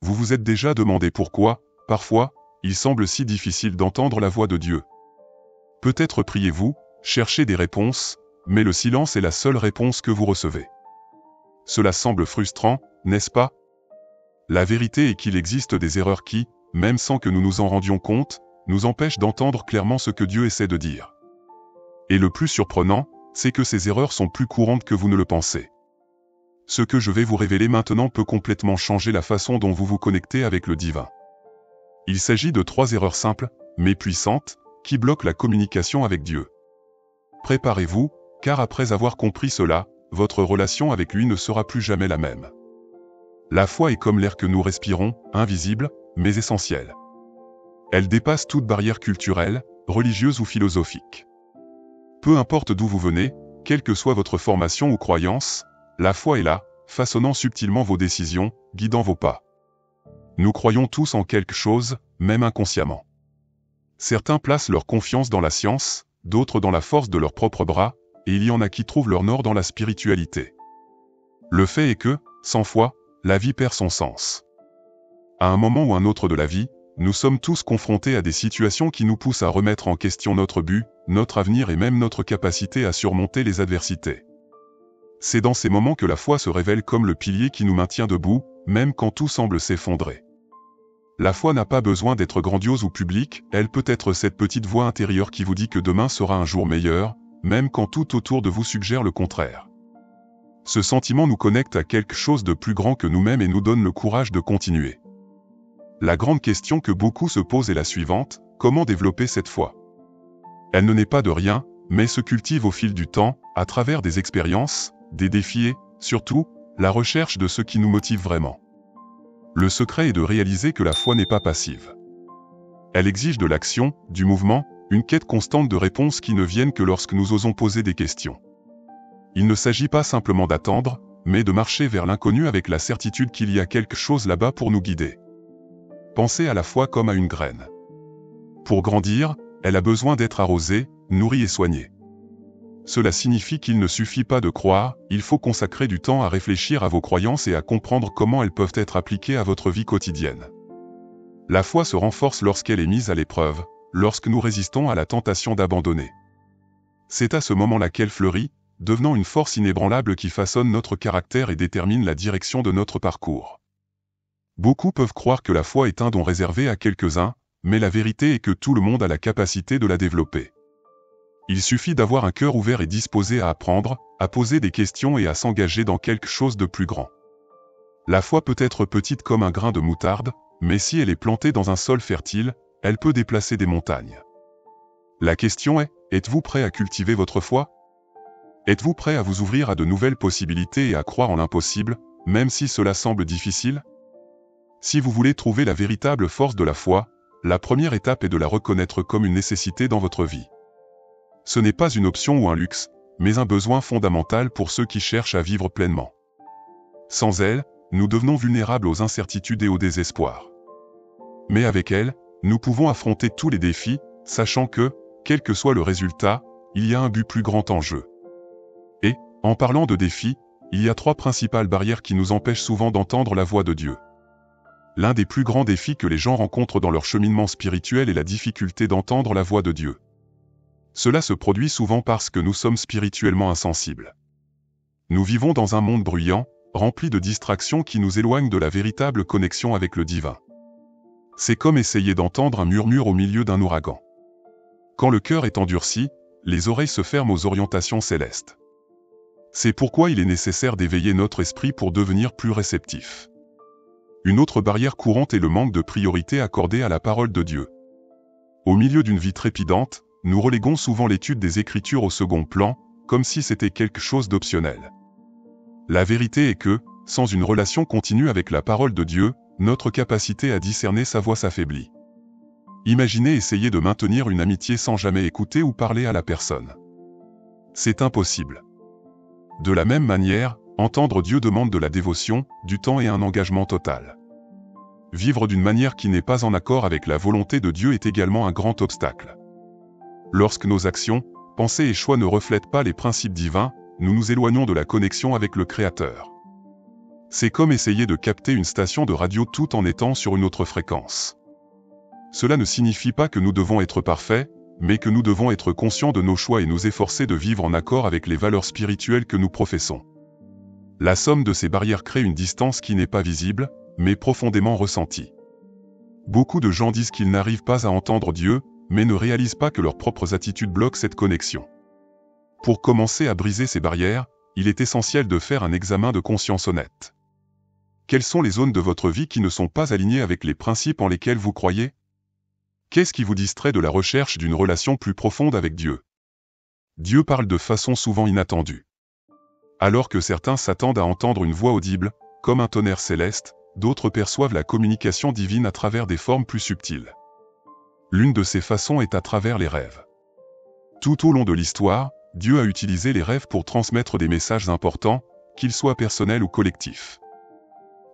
Vous vous êtes déjà demandé pourquoi, parfois, il semble si difficile d'entendre la voix de Dieu. Peut-être priez-vous, cherchez des réponses, mais le silence est la seule réponse que vous recevez. Cela semble frustrant, n'est-ce pas? La vérité est qu'il existe des erreurs qui, même sans que nous nous en rendions compte, nous empêchent d'entendre clairement ce que Dieu essaie de dire. Et le plus surprenant, c'est que ces erreurs sont plus courantes que vous ne le pensez. Ce que je vais vous révéler maintenant peut complètement changer la façon dont vous vous connectez avec le divin. Il s'agit de 3 erreurs simples, mais puissantes, qui bloquent la communication avec Dieu. Préparez-vous, car après avoir compris cela, votre relation avec lui ne sera plus jamais la même. La foi est comme l'air que nous respirons, invisible, mais essentiel. Elle dépasse toute barrière culturelle, religieuse ou philosophique. Peu importe d'où vous venez, quelle que soit votre formation ou croyance, la foi est là, façonnant subtilement vos décisions, guidant vos pas. Nous croyons tous en quelque chose, même inconsciemment. Certains placent leur confiance dans la science, d'autres dans la force de leurs propres bras, et il y en a qui trouvent leur nord dans la spiritualité. Le fait est que, sans foi, la vie perd son sens. À un moment ou un autre de la vie, nous sommes tous confrontés à des situations qui nous poussent à remettre en question notre but, notre avenir et même notre capacité à surmonter les adversités. C'est dans ces moments que la foi se révèle comme le pilier qui nous maintient debout, même quand tout semble s'effondrer. La foi n'a pas besoin d'être grandiose ou publique, elle peut être cette petite voix intérieure qui vous dit que demain sera un jour meilleur, même quand tout autour de vous suggère le contraire. Ce sentiment nous connecte à quelque chose de plus grand que nous-mêmes et nous donne le courage de continuer. La grande question que beaucoup se posent est la suivante: comment développer cette foi? Elle ne naît pas de rien, mais se cultive au fil du temps, à travers des expériences, des défis et, surtout, la recherche de ce qui nous motive vraiment. Le secret est de réaliser que la foi n'est pas passive. Elle exige de l'action, du mouvement, une quête constante de réponses qui ne viennent que lorsque nous osons poser des questions. Il ne s'agit pas simplement d'attendre, mais de marcher vers l'inconnu avec la certitude qu'il y a quelque chose là-bas pour nous guider. Pensez à la foi comme à une graine. Pour grandir, elle a besoin d'être arrosée, nourrie et soignée. Cela signifie qu'il ne suffit pas de croire, il faut consacrer du temps à réfléchir à vos croyances et à comprendre comment elles peuvent être appliquées à votre vie quotidienne. La foi se renforce lorsqu'elle est mise à l'épreuve, lorsque nous résistons à la tentation d'abandonner. C'est à ce moment-là qu'elle fleurit, devenant une force inébranlable qui façonne notre caractère et détermine la direction de notre parcours. Beaucoup peuvent croire que la foi est un don réservé à quelques-uns, mais la vérité est que tout le monde a la capacité de la développer. Il suffit d'avoir un cœur ouvert et disposé à apprendre, à poser des questions et à s'engager dans quelque chose de plus grand. La foi peut être petite comme un grain de moutarde, mais si elle est plantée dans un sol fertile, elle peut déplacer des montagnes. La question est, êtes-vous prêt à cultiver votre foi? Êtes-vous prêt à vous ouvrir à de nouvelles possibilités et à croire en l'impossible, même si cela semble difficile? Si vous voulez trouver la véritable force de la foi, la première étape est de la reconnaître comme une nécessité dans votre vie. Ce n'est pas une option ou un luxe, mais un besoin fondamental pour ceux qui cherchent à vivre pleinement. Sans elle, nous devenons vulnérables aux incertitudes et au désespoir. Mais avec elle, nous pouvons affronter tous les défis, sachant que, quel que soit le résultat, il y a un but plus grand en jeu. Et, en parlant de défis, il y a 3 principales barrières qui nous empêchent souvent d'entendre la voix de Dieu. L'un des plus grands défis que les gens rencontrent dans leur cheminement spirituel est la difficulté d'entendre la voix de Dieu. Cela se produit souvent parce que nous sommes spirituellement insensibles. Nous vivons dans un monde bruyant, rempli de distractions qui nous éloignent de la véritable connexion avec le divin. C'est comme essayer d'entendre un murmure au milieu d'un ouragan. Quand le cœur est endurci, les oreilles se ferment aux orientations célestes. C'est pourquoi il est nécessaire d'éveiller notre esprit pour devenir plus réceptif. Une autre barrière courante est le manque de priorité accordée à la parole de Dieu. Au milieu d'une vie trépidante, nous reléguons souvent l'étude des Écritures au second plan, comme si c'était quelque chose d'optionnel. La vérité est que, sans une relation continue avec la parole de Dieu, notre capacité à discerner sa voix s'affaiblit. Imaginez essayer de maintenir une amitié sans jamais écouter ou parler à la personne. C'est impossible. De la même manière, entendre Dieu demande de la dévotion, du temps et un engagement total. Vivre d'une manière qui n'est pas en accord avec la volonté de Dieu est également un grand obstacle. Lorsque nos actions, pensées et choix ne reflètent pas les principes divins, nous nous éloignons de la connexion avec le Créateur. C'est comme essayer de capter une station de radio tout en étant sur une autre fréquence. Cela ne signifie pas que nous devons être parfaits, mais que nous devons être conscients de nos choix et nous efforcer de vivre en accord avec les valeurs spirituelles que nous professons. La somme de ces barrières crée une distance qui n'est pas visible, mais profondément ressentie. Beaucoup de gens disent qu'ils n'arrivent pas à entendre Dieu, mais ne réalisent pas que leurs propres attitudes bloquent cette connexion. Pour commencer à briser ces barrières, il est essentiel de faire un examen de conscience honnête. Quelles sont les zones de votre vie qui ne sont pas alignées avec les principes en lesquels vous croyez? Qu'est-ce qui vous distrait de la recherche d'une relation plus profonde avec Dieu? Dieu parle de façon souvent inattendue. Alors que certains s'attendent à entendre une voix audible, comme un tonnerre céleste, d'autres perçoivent la communication divine à travers des formes plus subtiles. L'une de ces façons est à travers les rêves. Tout au long de l'histoire, Dieu a utilisé les rêves pour transmettre des messages importants, qu'ils soient personnels ou collectifs.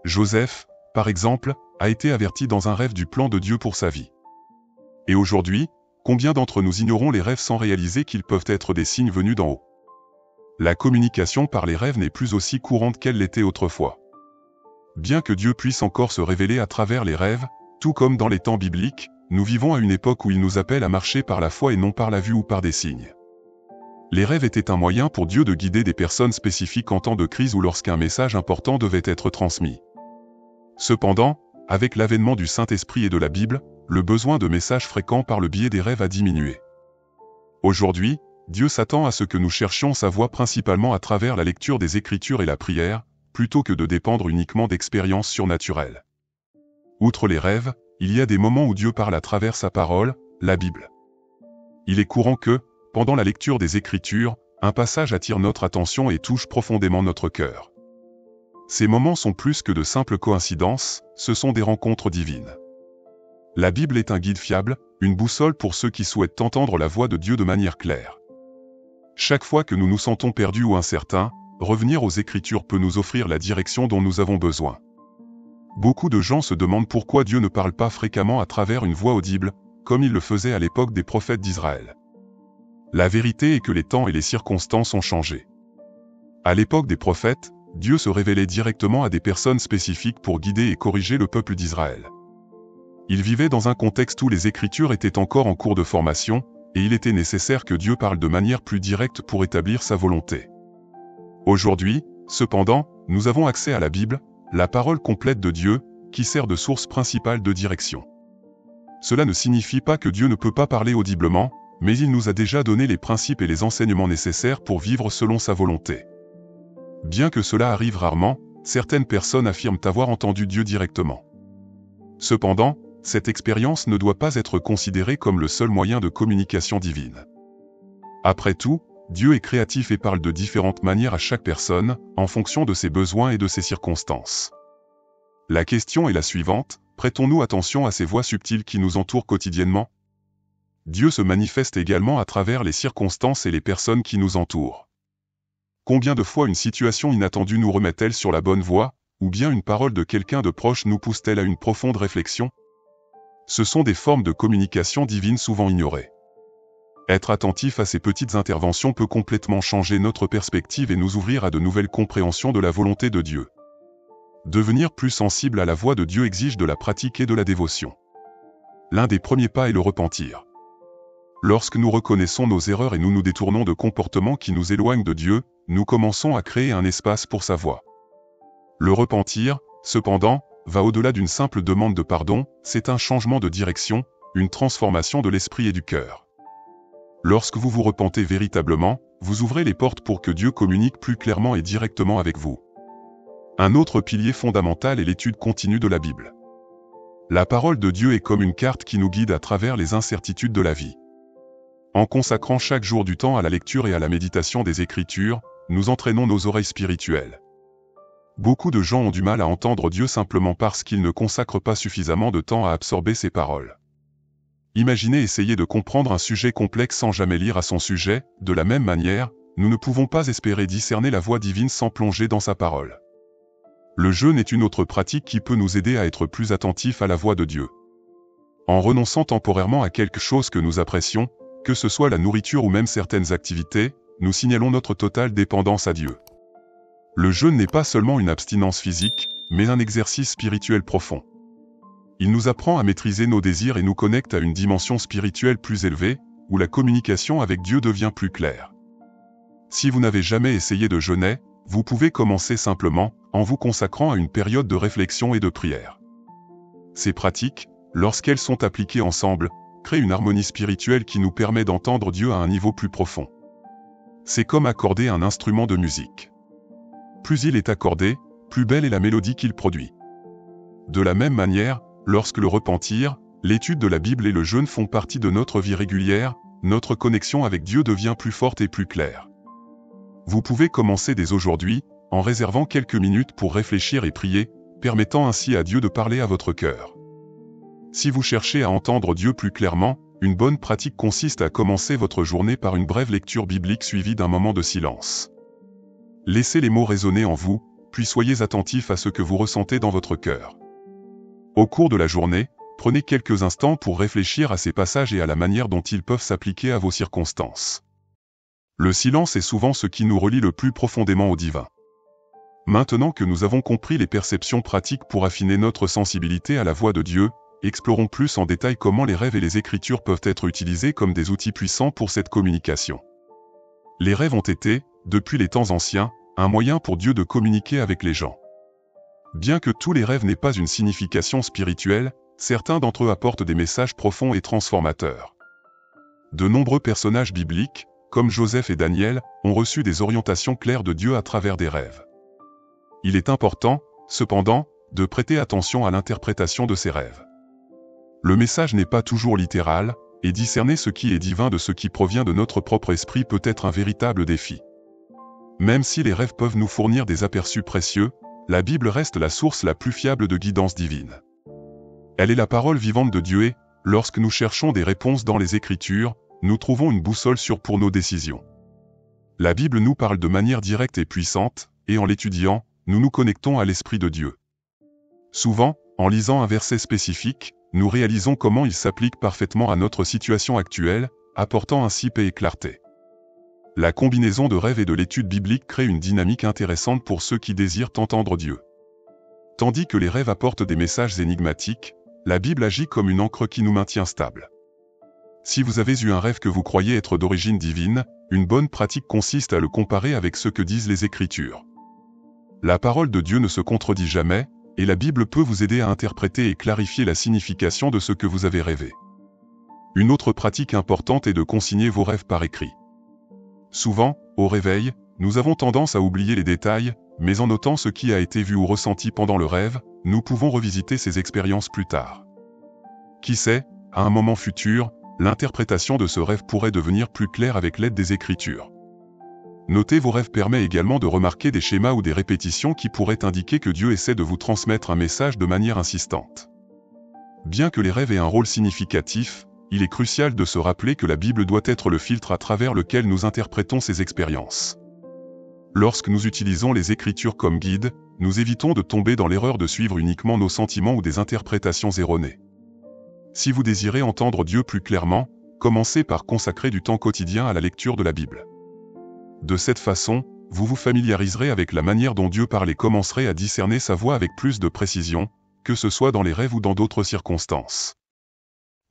Joseph, par exemple, a été averti dans un rêve du plan de Dieu pour sa vie. Et aujourd'hui, combien d'entre nous ignorons les rêves sans réaliser qu'ils peuvent être des signes venus d'en haut? La communication par les rêves n'est plus aussi courante qu'elle l'était autrefois. Bien que Dieu puisse encore se révéler à travers les rêves, tout comme dans les temps bibliques, nous vivons à une époque où il nous appelle à marcher par la foi et non par la vue ou par des signes. Les rêves étaient un moyen pour Dieu de guider des personnes spécifiques en temps de crise ou lorsqu'un message important devait être transmis. Cependant, avec l'avènement du Saint-Esprit et de la Bible, le besoin de messages fréquents par le biais des rêves a diminué. Aujourd'hui, Dieu s'attend à ce que nous cherchions sa voix principalement à travers la lecture des Écritures et la prière, plutôt que de dépendre uniquement d'expériences surnaturelles. Outre les rêves, il y a des moments où Dieu parle à travers sa parole, la Bible. Il est courant que, pendant la lecture des Écritures, un passage attire notre attention et touche profondément notre cœur. Ces moments sont plus que de simples coïncidences, ce sont des rencontres divines. La Bible est un guide fiable, une boussole pour ceux qui souhaitent entendre la voix de Dieu de manière claire. Chaque fois que nous nous sentons perdus ou incertains, revenir aux Écritures peut nous offrir la direction dont nous avons besoin. Beaucoup de gens se demandent pourquoi Dieu ne parle pas fréquemment à travers une voix audible, comme il le faisait à l'époque des prophètes d'Israël. La vérité est que les temps et les circonstances ont changé. À l'époque des prophètes, Dieu se révélait directement à des personnes spécifiques pour guider et corriger le peuple d'Israël. Il vivait dans un contexte où les Écritures étaient encore en cours de formation, et il était nécessaire que Dieu parle de manière plus directe pour établir sa volonté. Aujourd'hui, cependant, nous avons accès à la Bible, la parole complète de Dieu, qui sert de source principale de direction. Cela ne signifie pas que Dieu ne peut pas parler audiblement, mais il nous a déjà donné les principes et les enseignements nécessaires pour vivre selon sa volonté. Bien que cela arrive rarement, certaines personnes affirment avoir entendu Dieu directement. Cependant, cette expérience ne doit pas être considérée comme le seul moyen de communication divine. Après tout, Dieu est créatif et parle de différentes manières à chaque personne, en fonction de ses besoins et de ses circonstances. La question est la suivante, prêtons-nous attention à ces voix subtiles qui nous entourent quotidiennement? Dieu se manifeste également à travers les circonstances et les personnes qui nous entourent. Combien de fois une situation inattendue nous remet-elle sur la bonne voie, ou bien une parole de quelqu'un de proche nous pousse-t-elle à une profonde réflexion? Ce sont des formes de communication divine souvent ignorées. Être attentif à ces petites interventions peut complètement changer notre perspective et nous ouvrir à de nouvelles compréhensions de la volonté de Dieu. Devenir plus sensible à la voix de Dieu exige de la pratique et de la dévotion. L'un des premiers pas est le repentir. Lorsque nous reconnaissons nos erreurs et nous nous détournons de comportements qui nous éloignent de Dieu, nous commençons à créer un espace pour sa voix. Le repentir, cependant, va au-delà d'une simple demande de pardon, c'est un changement de direction, une transformation de l'esprit et du cœur. Lorsque vous vous repentez véritablement, vous ouvrez les portes pour que Dieu communique plus clairement et directement avec vous. Un autre pilier fondamental est l'étude continue de la Bible. La parole de Dieu est comme une carte qui nous guide à travers les incertitudes de la vie. En consacrant chaque jour du temps à la lecture et à la méditation des Écritures, nous entraînons nos oreilles spirituelles. Beaucoup de gens ont du mal à entendre Dieu simplement parce qu'ils ne consacrent pas suffisamment de temps à absorber ses paroles. Imaginez essayer de comprendre un sujet complexe sans jamais lire à son sujet, de la même manière, nous ne pouvons pas espérer discerner la voix divine sans plonger dans sa parole. Le jeûne est une autre pratique qui peut nous aider à être plus attentifs à la voix de Dieu. En renonçant temporairement à quelque chose que nous apprécions, que ce soit la nourriture ou même certaines activités, nous signalons notre totale dépendance à Dieu. Le jeûne n'est pas seulement une abstinence physique, mais un exercice spirituel profond. Il nous apprend à maîtriser nos désirs et nous connecte à une dimension spirituelle plus élevée, où la communication avec Dieu devient plus claire. Si vous n'avez jamais essayé de jeûner, vous pouvez commencer simplement, en vous consacrant à une période de réflexion et de prière. Ces pratiques, lorsqu'elles sont appliquées ensemble, créent une harmonie spirituelle qui nous permet d'entendre Dieu à un niveau plus profond. C'est comme accorder un instrument de musique. Plus il est accordé, plus belle est la mélodie qu'il produit. De la même manière, lorsque le repentir, l'étude de la Bible et le jeûne font partie de notre vie régulière, notre connexion avec Dieu devient plus forte et plus claire. Vous pouvez commencer dès aujourd'hui, en réservant quelques minutes pour réfléchir et prier, permettant ainsi à Dieu de parler à votre cœur. Si vous cherchez à entendre Dieu plus clairement, une bonne pratique consiste à commencer votre journée par une brève lecture biblique suivie d'un moment de silence. Laissez les mots résonner en vous, puis soyez attentifs à ce que vous ressentez dans votre cœur. Au cours de la journée, prenez quelques instants pour réfléchir à ces passages et à la manière dont ils peuvent s'appliquer à vos circonstances. Le silence est souvent ce qui nous relie le plus profondément au divin. Maintenant que nous avons compris les perceptions pratiques pour affiner notre sensibilité à la voix de Dieu, explorons plus en détail comment les rêves et les Écritures peuvent être utilisés comme des outils puissants pour cette communication. Les rêves ont été, depuis les temps anciens, un moyen pour Dieu de communiquer avec les gens. Bien que tous les rêves n'aient pas une signification spirituelle, certains d'entre eux apportent des messages profonds et transformateurs. De nombreux personnages bibliques, comme Joseph et Daniel, ont reçu des orientations claires de Dieu à travers des rêves. Il est important, cependant, de prêter attention à l'interprétation de ces rêves. Le message n'est pas toujours littéral, et discerner ce qui est divin de ce qui provient de notre propre esprit peut être un véritable défi. Même si les rêves peuvent nous fournir des aperçus précieux, la Bible reste la source la plus fiable de guidance divine. Elle est la parole vivante de Dieu et, lorsque nous cherchons des réponses dans les Écritures, nous trouvons une boussole sûre pour nos décisions. La Bible nous parle de manière directe et puissante, et en l'étudiant, nous nous connectons à l'Esprit de Dieu. Souvent, en lisant un verset spécifique, nous réalisons comment il s'applique parfaitement à notre situation actuelle, apportant ainsi paix et clarté. La combinaison de rêve et de l'étude biblique crée une dynamique intéressante pour ceux qui désirent entendre Dieu. Tandis que les rêves apportent des messages énigmatiques, la Bible agit comme une ancre qui nous maintient stables. Si vous avez eu un rêve que vous croyez être d'origine divine, une bonne pratique consiste à le comparer avec ce que disent les Écritures. La parole de Dieu ne se contredit jamais, et la Bible peut vous aider à interpréter et clarifier la signification de ce que vous avez rêvé. Une autre pratique importante est de consigner vos rêves par écrit. Souvent, au réveil, nous avons tendance à oublier les détails, mais en notant ce qui a été vu ou ressenti pendant le rêve, nous pouvons revisiter ces expériences plus tard. Qui sait, à un moment futur, l'interprétation de ce rêve pourrait devenir plus claire avec l'aide des Écritures. Noter vos rêves permet également de remarquer des schémas ou des répétitions qui pourraient indiquer que Dieu essaie de vous transmettre un message de manière insistante. Bien que les rêves aient un rôle significatif, il est crucial de se rappeler que la Bible doit être le filtre à travers lequel nous interprétons ces expériences. Lorsque nous utilisons les Écritures comme guide, nous évitons de tomber dans l'erreur de suivre uniquement nos sentiments ou des interprétations erronées. Si vous désirez entendre Dieu plus clairement, commencez par consacrer du temps quotidien à la lecture de la Bible. De cette façon, vous vous familiariserez avec la manière dont Dieu parle et commencerez à discerner sa voix avec plus de précision, que ce soit dans les rêves ou dans d'autres circonstances.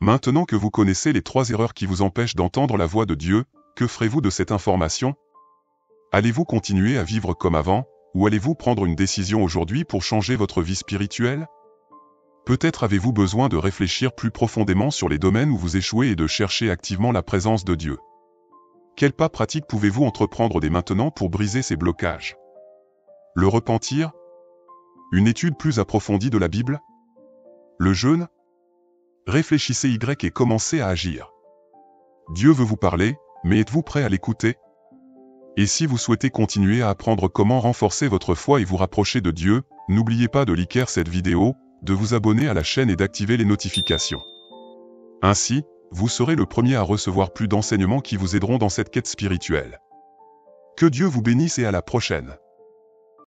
Maintenant que vous connaissez les 3 erreurs qui vous empêchent d'entendre la voix de Dieu, que ferez-vous de cette information? Allez-vous continuer à vivre comme avant, ou allez-vous prendre une décision aujourd'hui pour changer votre vie spirituelle? Peut-être avez-vous besoin de réfléchir plus profondément sur les domaines où vous échouez et de chercher activement la présence de Dieu. Quels pas pratiques pouvez-vous entreprendre dès maintenant pour briser ces blocages? Le repentir? Une étude plus approfondie de la Bible? Le jeûne? Réfléchissez et commencez à agir. Dieu veut vous parler, mais êtes-vous prêt à l'écouter? Et si vous souhaitez continuer à apprendre comment renforcer votre foi et vous rapprocher de Dieu, n'oubliez pas de liker cette vidéo, de vous abonner à la chaîne et d'activer les notifications. Ainsi, vous serez le premier à recevoir plus d'enseignements qui vous aideront dans cette quête spirituelle. Que Dieu vous bénisse et à la prochaine.